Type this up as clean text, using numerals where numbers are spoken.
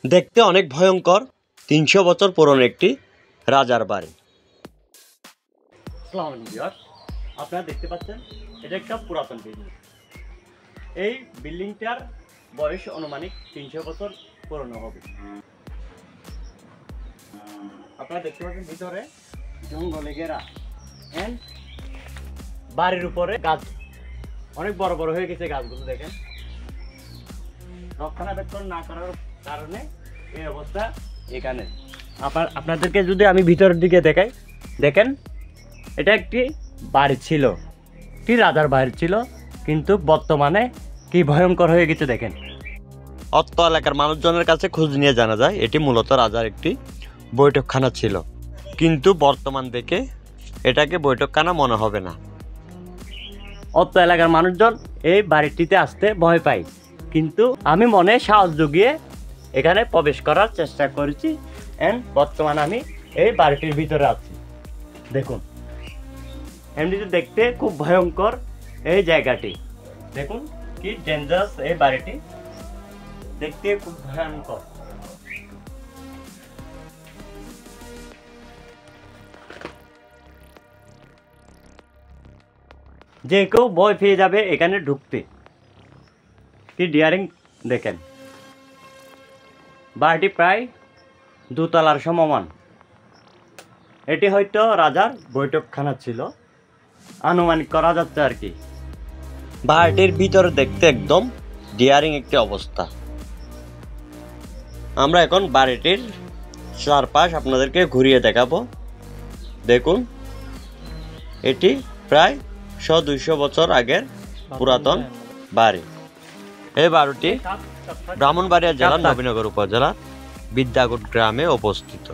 দেখতে অনেক ভয়ঙ্কর ৩০০ বছর পুরনো একটি রাজার বাড়ি। আসসালামু আলাইকুম ভিউয়ার্স, আপনারা দেখতে পাচ্ছেন এটা একটা পুরাতন বিল্ডিং। এই বিল্ডিংটার বয়স আনুমানিক ৩০০ বছর পুরনো হবে। আপনারা দেখতে পাচ্ছেন ভিতরে জঙ্গলে ঘেরা এন্ড বাড়ির উপরে গাছ অনেক বড় বড় হয়ে গেছে। গাছগুলো দেখেন, রক্ষণাবেক্ষণ না করার কারণে এই অবস্থা। এখানে আপনাদেরকে যদি আমি ভিতরের দিকে দেখাই, দেখেন এটা একটি বাড়ি ছিল, একটি রাজার বাড়ি ছিল, কিন্তু বর্তমানে কি ভয়ঙ্কর হয়ে গেছে দেখেন। অত্র এলাকার মানুষজনের কাছে খোঁজ নিয়ে জানা যায় এটি মূলত রাজার একটি বৈঠকখানা ছিল, কিন্তু বর্তমান দেখে এটাকে বৈঠকখানা মনে হবে না। অত্র এলাকার মানুষজন এই বাড়িটিতে আসতে ভয় পায়, কিন্তু আমি মনে সাহস জুগিয়ে এখানে প্রবেশ করার চেষ্টা করেছি এন্ড বর্তমানে আমি এই বাড়িটির ভিতরে আছি। দেখুন, এমনিতে দেখতে খুব ভয়ঙ্কর এই জায়গাটি। দেখুন কি ডেঞ্জারাস এই বাড়িটি, দেখতে খুব ভয়ঙ্কর। যে কেউ ভয় পেয়ে যাবে এখানে ঢুকতে। কি ডিয়ারিং দেখেন, বাড়িটি প্রায় দোতলার সমমান। এটি হয়তো রাজার বৈঠকখানা ছিল, আনুমানিক করা যাচ্ছে আর কি। বাড়িটির ভিতরে দেখতে একদম ডিয়ারিং একটি অবস্থা। আমরা এখন বাড়িটির চারপাশ আপনাদেরকে ঘুরিয়ে দেখাবো। দেখুন, এটি প্রায় 100-200 বছর আগের পুরাতন বাড়ি। এই বাড়িটি ব্রাহ্মণবাড়িয়া জেলার নবীনগর উপজেলার বিদ্যাকুট গ্রামে অবস্থিত।